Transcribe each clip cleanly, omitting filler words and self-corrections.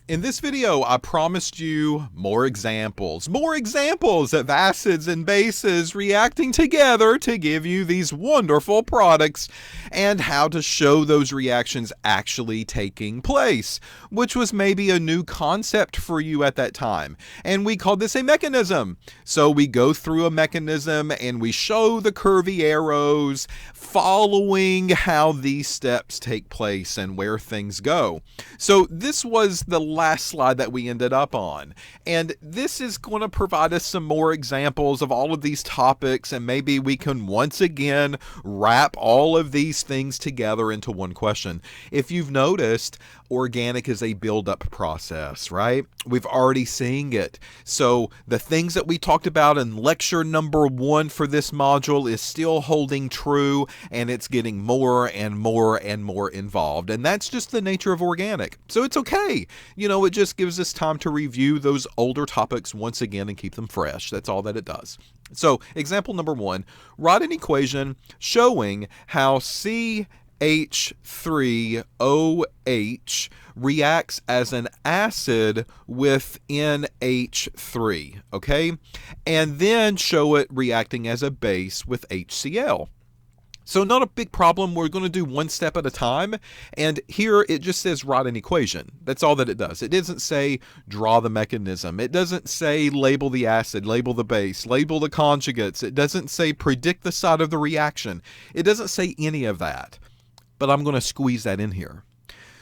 In this video, I promised you more examples of acids and bases reacting together to give you these wonderful products and how to show those reactions actually taking place, which was maybe a new concept for you at that time. And we called this a mechanism. So we go through a mechanism and we show the curvy arrows following how these steps take place and where things go. So this was the last slide that we ended up on, and this is going to provide us some more examples of all of these topics, and maybe we can once again wrap all of these things together into one question. If you've noticed, organic is a build-up process, right? We've already seen it. So the things that we talked about in lecture number 1 for this module is still holding true, and it's getting more and more and more involved. And that's just the nature of organic. So it's okay. It just gives us time to review those older topics once again and keep them fresh. That's all that it does. So example number 1, write an equation showing how CH3OH reacts as an acid with NH3, okay? And then show it reacting as a base with HCl. So not a big problem. We're going to do one step at a time. And here it just says write an equation. That's all that it does. It doesn't say draw the mechanism. It doesn't say label the acid, label the base, label the conjugates. It doesn't say predict the site of the reaction. It doesn't say any of that. But I'm going to squeeze that in here.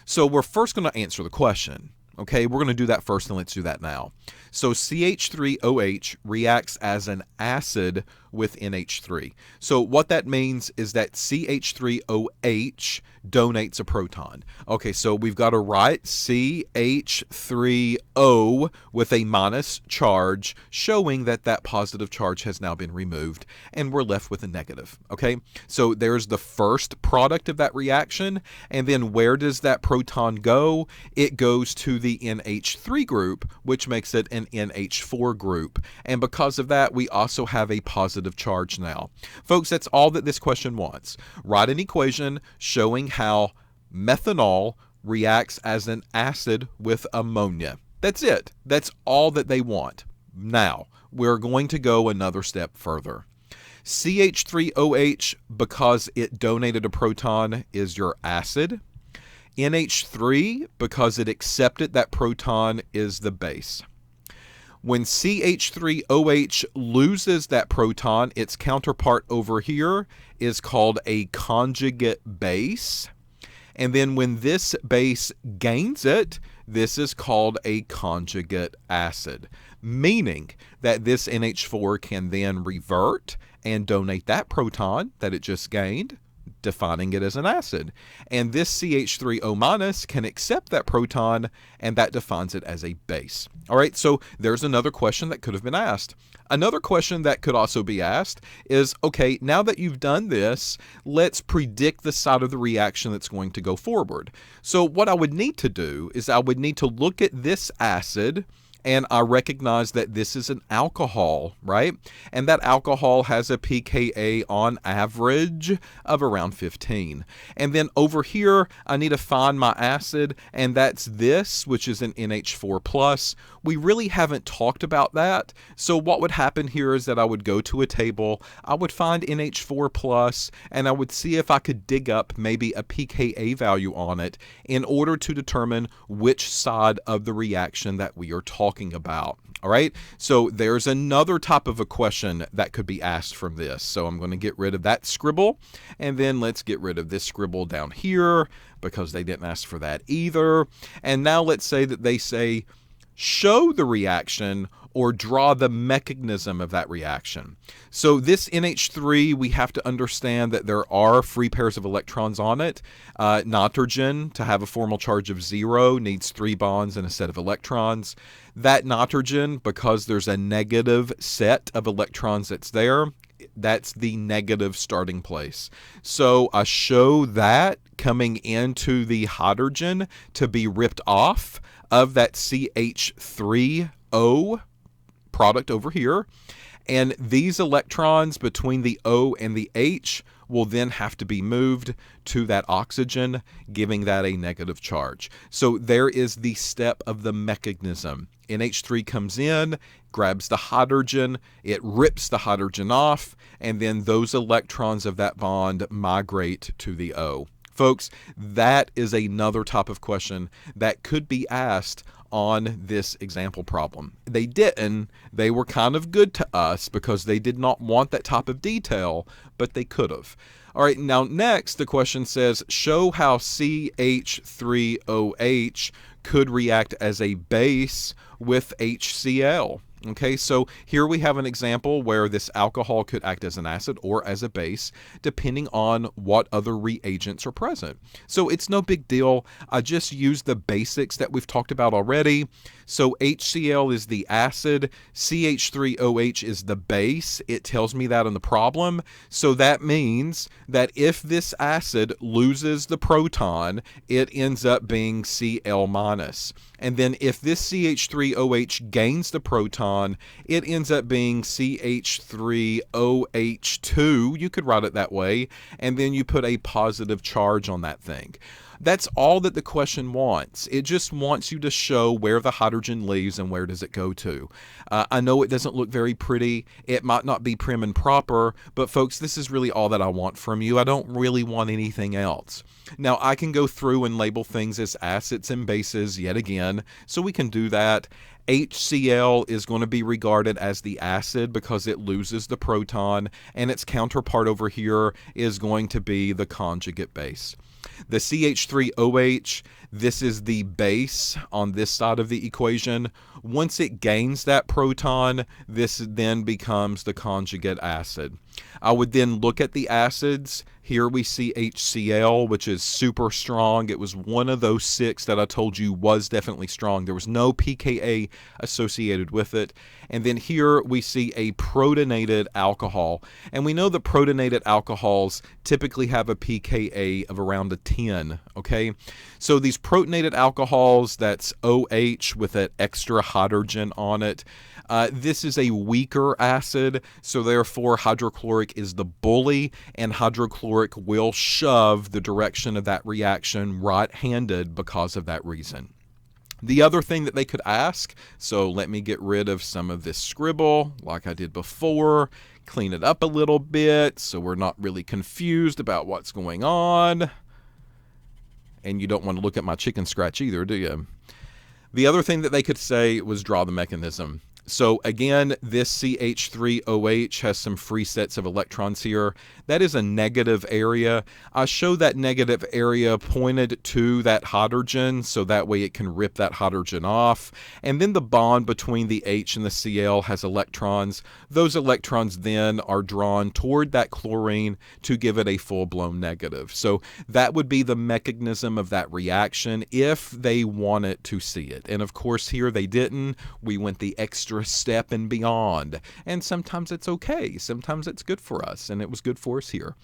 So we're first going to answer the question. Okay, we're going to do that first, and let's do that now. So CH3OH reacts as an acid with NH3. So what that means is that CH3OH donates a proton. Okay, so we've got to write CH3O with a minus charge, showing that that positive charge has now been removed, and we're left with a negative. Okay, so there's the first product of that reaction, and then where does that proton go? It goes to the NH3 group, which makes it an NH4 group. And because of that, we also have a positive charge now. Folks, that's all that this question wants. Write an equation showing how methanol reacts as an acid with ammonia. That's it. That's all that they want. Now, we're going to go another step further. CH3OH, because it donated a proton, is your acid. NH3, because it accepted that proton, is the base. When CH3OH loses that proton, its counterpart over here is called a conjugate base. And then when this base gains it, this is called a conjugate acid, meaning that this NH4 can then revert and donate that proton that it just gained, defining it as an acid. And this CH3O- can accept that proton, and that defines it as a base. All right, so there's another question that could have been asked. Another question that could also be asked is, okay, now that you've done this, let's predict the site of the reaction that's going to go forward. So what I would need to do is I would need to look at this acid, and I recognize that this is an alcohol, right? And that alcohol has a pKa on average of around 15. And then over here, I need to find my acid, and that's this, which is an NH4+. We really haven't talked about that. So what would happen here is that I would go to a table, I would find NH4+, and I would see if I could dig up maybe a pKa value on it in order to determine which side of the reaction that we are talking about. All right, so there's another type of a question that could be asked from this. So I'm going to get rid of that scribble, and then let's get rid of this scribble down here because they didn't ask for that either. And now let's say that they say show the reaction or draw the mechanism of that reaction. So this NH3, we have to understand that there are free pairs of electrons on it. Nitrogen, to have a formal charge of 0, needs 3 bonds and a set of electrons. That nitrogen, because there's a negative set of electrons that's there, that's the negative starting place. So I show that coming into the hydrogen to be ripped off of that CH3O product over here. And these electrons between the O and the H will then have to be moved to that oxygen, giving that a negative charge. So there is the step of the mechanism. NH3 comes in, grabs the hydrogen, it rips the hydrogen off, and then those electrons of that bond migrate to the O. Folks, that is another type of question that could be asked on this example problem. They didn't. They were kind of good to us because they did not want that type of detail, but they could have. All right, now next the question says, show how CH3OH could react as a base with HCl. Okay, so here we have an example where this alcohol could act as an acid or as a base, depending on what other reagents are present. So it's no big deal. I just used the basics that we've talked about already. So HCl is the acid, CH3OH is the base. It tells me that in the problem. So that means that if this acid loses the proton, it ends up being Cl-. And then if this CH3OH gains the proton, it ends up being CH3OH2. You could write it that way. And then you put a positive charge on that thing. That's all that the question wants. It just wants you to show where the hydrogen leaves and where does it go to. I know it doesn't look very pretty. It might not be prim and proper, but folks, this is really all that I want from you. I don't really want anything else. Now, I can go through and label things as acids and bases yet again, so we can do that. HCl is going to be regarded as the acid because it loses the proton, and its counterpart over here is going to be the conjugate base. The CH3OH, this is the base on this side of the equation. Once it gains that proton, this then becomes the conjugate acid. I would then look at the acids. Here we see HCl, which is super strong. It was one of those 6 that I told you was definitely strong. There was no pKa associated with it. And then here we see a protonated alcohol. And we know the protonated alcohols typically have a pKa of around a 10, okay? So these protonated alcohols, that's OH with that extra hydrogen on it. This is a weaker acid, so therefore hydrochloric is the bully, and hydrochloric will shove the direction of that reaction right-handed because of that reason. The other thing that they could ask, so let me get rid of some of this scribble like I did before, clean it up a little bit so we're not really confused about what's going on. And you don't want to look at my chicken scratch either, do you? The other thing that they could say was draw the mechanism. So again, this CH3OH has some free sets of electrons here. That is a negative area. I show that negative area pointed to that hydrogen, so that way it can rip that hydrogen off. And then the bond between the H and the Cl has electrons. Those electrons then are drawn toward that chlorine to give it a full-blown negative. So that would be the mechanism of that reaction if they wanted to see it. And of course here they didn't. We went the extra step and beyond, and sometimes it's okay, sometimes it's good for us, and it was good for us here.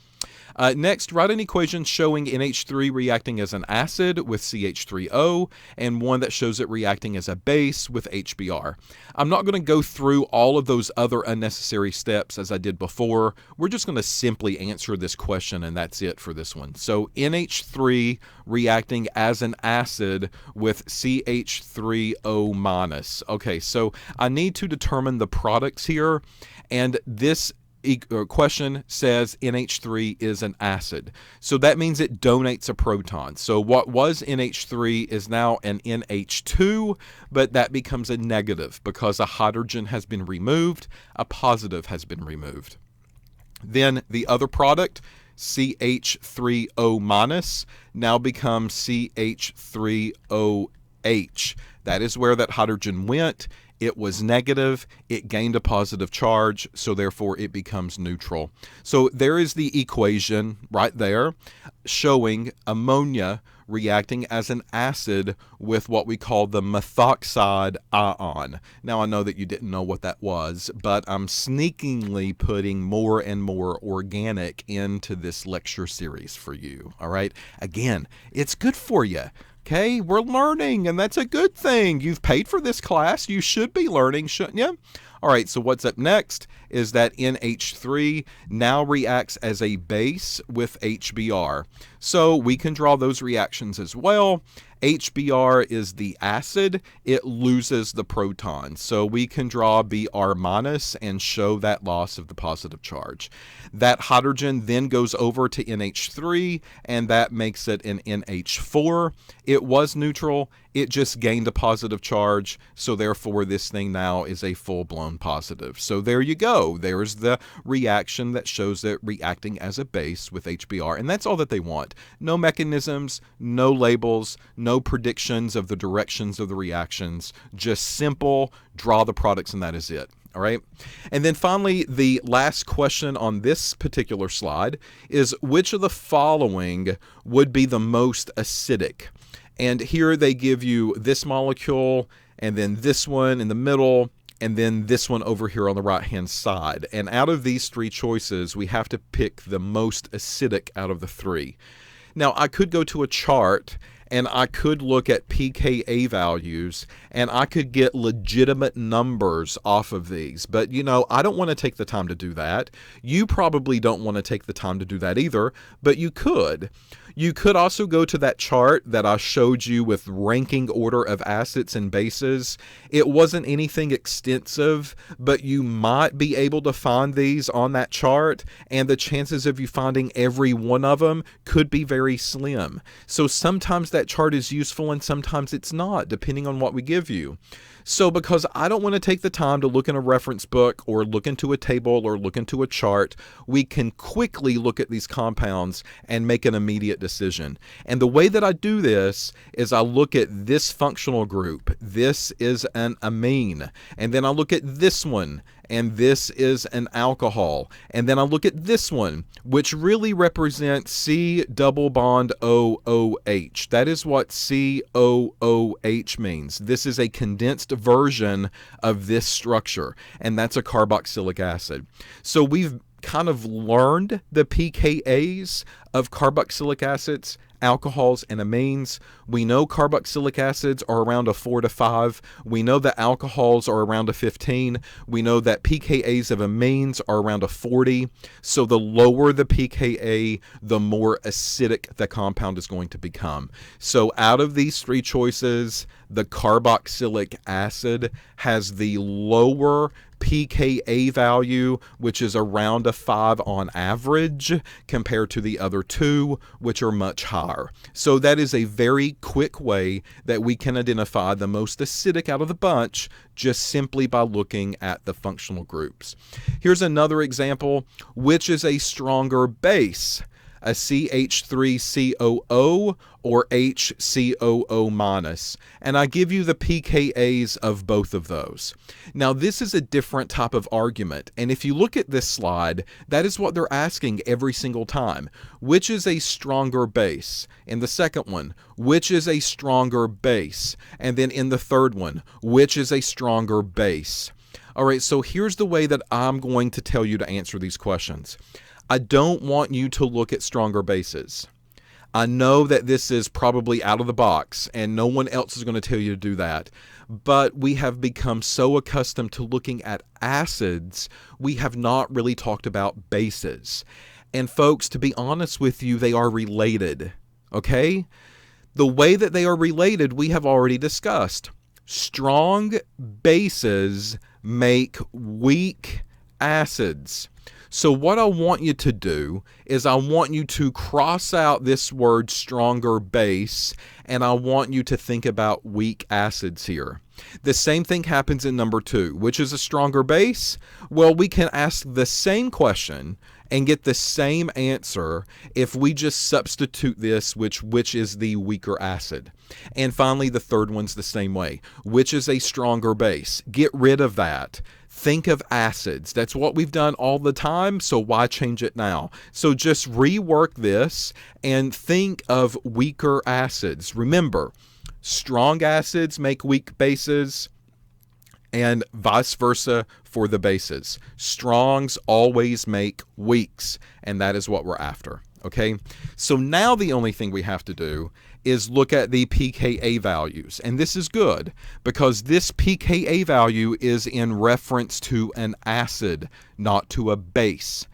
Next, write an equation showing NH3 reacting as an acid with CH3O and one that shows it reacting as a base with HBr. I'm not going to go through all of those other unnecessary steps as I did before. We're just going to simply answer this question, and that's it for this one. So NH3 reacting as an acid with CH3O-. Okay, so I need to determine the products here, and this question says NH3 is an acid. So that means it donates a proton. So what was NH3 is now an NH2, but that becomes a negative because a hydrogen has been removed, a positive has been removed. Then the other product, CH3O- now becomes CH3OH. That is where that hydrogen went. It was negative, it gained a positive charge, so therefore it becomes neutral. So there is the equation right there showing ammonia reacting as an acid with what we call the methoxide ion. Now I know that you didn't know what that was, but I'm sneakingly putting more and more organic into this lecture series for you, all right? Again, it's good for you. Okay, we're learning, and that's a good thing. You've paid for this class. You should be learning, shouldn't you? All right, so what's up next is that NH3 now reacts as a base with HBr. So we can draw those reactions as well. HBr is the acid. It loses the proton. So we can draw Br minus and show that loss of the positive charge. That hydrogen then goes over to NH3, and that makes it an NH4. It was neutral. It just gained a positive charge, so therefore this thing now is a full-blown positive. So there you go. There's the reaction that shows it reacting as a base with HBr, and that's all that they want. No mechanisms, no labels, no predictions of the directions of the reactions, just simple, draw the products, and that is it. All right. And then finally, the last question on this particular slide is which of the following would be the most acidic? And here they give you this molecule, and then this one in the middle, and then this one over here on the right-hand side. And out of these three choices, we have to pick the most acidic out of the three. Now, I could go to a chart and I could look at pKa values and I could get legitimate numbers off of these. But, you know, I don't want to take the time to do that. You probably don't want to take the time to do that either, but you could. You could also go to that chart that I showed you with ranking order of acids and bases. It wasn't anything extensive, but you might be able to find these on that chart, and the chances of you finding every one of them could be very slim. So sometimes that chart is useful and sometimes it's not, depending on what we give you. So because I don't want to take the time to look in a reference book or look into a table or look into a chart, we can quickly look at these compounds and make an immediate decision. And the way that I do this is I look at this functional group. This is an amine. And then I look at this one, and this is an alcohol. And then I look at this one, which really represents C double bond OOH. That is what COOH means. This is a condensed version of this structure, and that's a carboxylic acid. So we've kind of learned the pKa's of carboxylic acids, alcohols, and amines. We know carboxylic acids are around a 4 to 5. We know that alcohols are around a 15. We know that pKa's of amines are around a 40. So the lower the pKa, the more acidic the compound is going to become. So out of these three choices, the carboxylic acid has the lower pKa value, which is around a 5 on average, compared to the other two, which are much higher. So that is a very quick way that we can identify the most acidic out of the bunch just simply by looking at the functional groups. Here's another example. Which is a stronger base? A CH3COO or HCOO minus. And I give you the pKa's of both of those. Now, this is a different type of argument. And if you look at this slide, that is what they're asking every single time. Which is a stronger base? In the second one, which is a stronger base? And then in the third one, which is a stronger base? All right, so here's the way that I'm going to tell you to answer these questions. I don't want you to look at stronger bases. I know that this is probably out of the box and no one else is going to tell you to do that, but we have become so accustomed to looking at acids, we have not really talked about bases. And folks, to be honest with you, they are related, okay? The way that they are related, we have already discussed. Strong bases make weak acids. So what I want you to do is I want you to cross out this word stronger base, and I want you to think about weak acids here. The same thing happens in number 2. Which is a stronger base? Well, we can ask the same question and get the same answer if we just substitute this, which is the weaker acid. And finally, the third one's the same way. Which is a stronger base? Get rid of that. Think of acids. That's what we've done all the time, so why change it now? So just rework this and think of weaker acids. Remember, strong acids make weak bases, and vice versa for the bases. Strongs always make weaks, and that is what we're after. Okay, so now the only thing we have to do is look at the pKa values. And this is good because this pKa value is in reference to an acid, not to a base.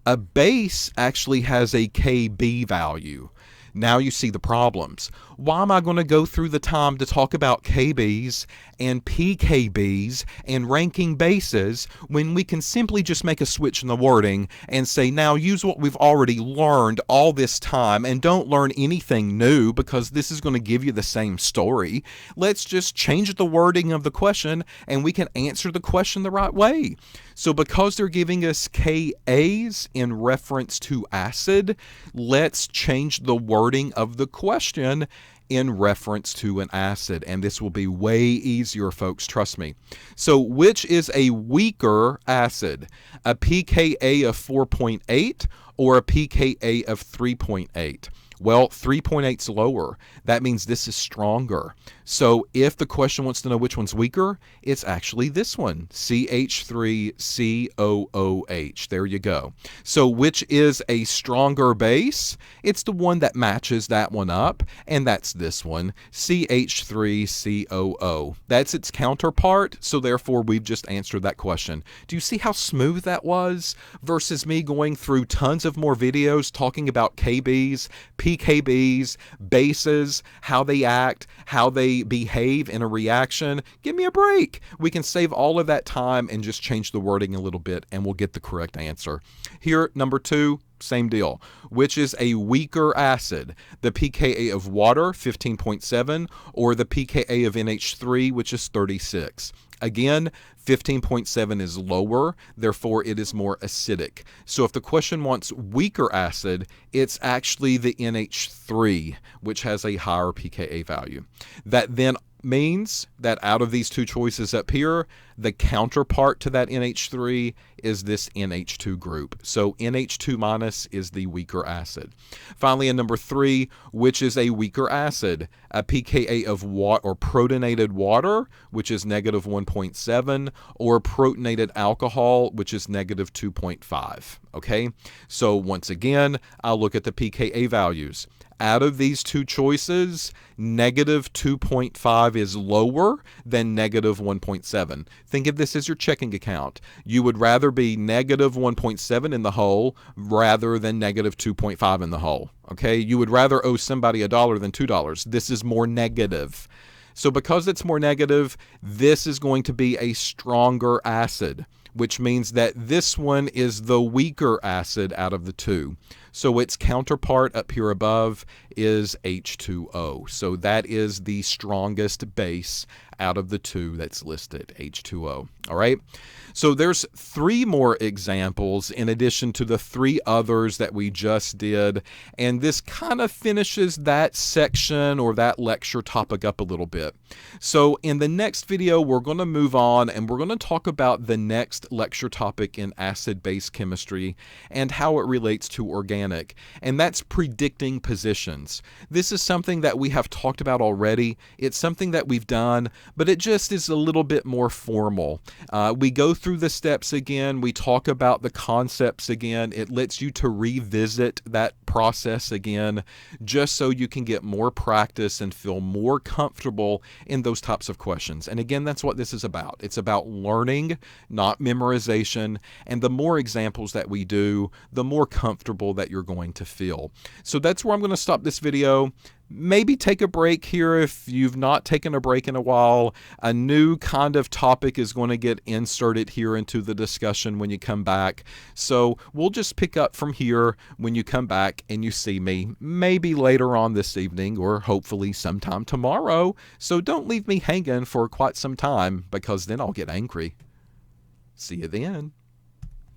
A base actually has a Kb value. Now you see the problems. Why am I going to go through the time to talk about KBs and PKBs and ranking bases when we can simply just make a switch in the wording and say, now use what we've already learned all this time and don't learn anything new because this is going to give you the same story. Let's just change the wording of the question and we can answer the question the right way. So because they're giving us Kas in reference to acid, let's change the wording of the question in reference to an acid. And this will be way easier, folks, trust me. So which is a weaker acid? A pKa of 4.8 or a pKa of 3.8? Well, 3.8 is lower. That means this is stronger. So if the question wants to know which one's weaker, it's actually this one, CH3COOH. There you go. So which is a stronger base? It's the one that matches that one up, and that's this one, CH3COO. That's its counterpart, so therefore we've just answered that question. Do you see how smooth that was versus me going through tons of more videos talking about KBs, pKbs, bases, how they act, how they behave in a reaction? Give me a break. We can save all of that time and just change the wording a little bit and we'll get the correct answer. Here, number 2, same deal. Which is a weaker acid? The pKa of water, 15.7, or the pKa of NH3, which is 36. Again, 15.7 is lower, therefore it is more acidic. So if the question wants weaker acid, it's actually the NH3, which has a higher pKa value. That then means that out of these two choices up here, the counterpart to that NH3 is this NH2 group. So NH2 minus is the weaker acid. Finally, in number 3, which is a weaker acid? A pKa of water or protonated water, which is negative 1.7, or protonated alcohol, which is negative 2.5. Okay, so once again, I'll look at the pKa values. Out of these two choices, negative 2.5 is lower than negative 1.7. Think of this as your checking account. You would rather be negative 1.7 in the hole rather than negative 2.5 in the hole. Okay, you would rather owe somebody $1 than $2. This is more negative. So because it's more negative, this is going to be a stronger acid, which means that this one is the weaker acid out of the two. So its counterpart up here above is H2O. So that is the strongest base out of the two that's listed, H2O. All right. So there's 3 more examples in addition to the 3 others that we just did. And this kind of finishes that section or that lecture topic up a little bit. So in the next video, we're going to move on and we're going to talk about the next lecture topic in acid-base chemistry and how it relates to organic. And that's predicting positions. This is something that we have talked about already. It's something that we've done, but it just is a little bit more formal. We go through the steps again. We talk about the concepts again. It lets you to revisit that process again, just so you can get more practice and feel more comfortable in those types of questions. And again, that's what this is about. It's about learning, not memorization. And the more examples that we do, the more comfortable that you're going to feel. So that's where I'm going to stop this video. Maybe take a break here if you've not taken a break in a while. A new kind of topic is going to get inserted here into the discussion when you come back. So we'll just pick up from here when you come back and you see me, maybe later on this evening or hopefully sometime tomorrow. So don't leave me hanging for quite some time because then I'll get angry. See you then.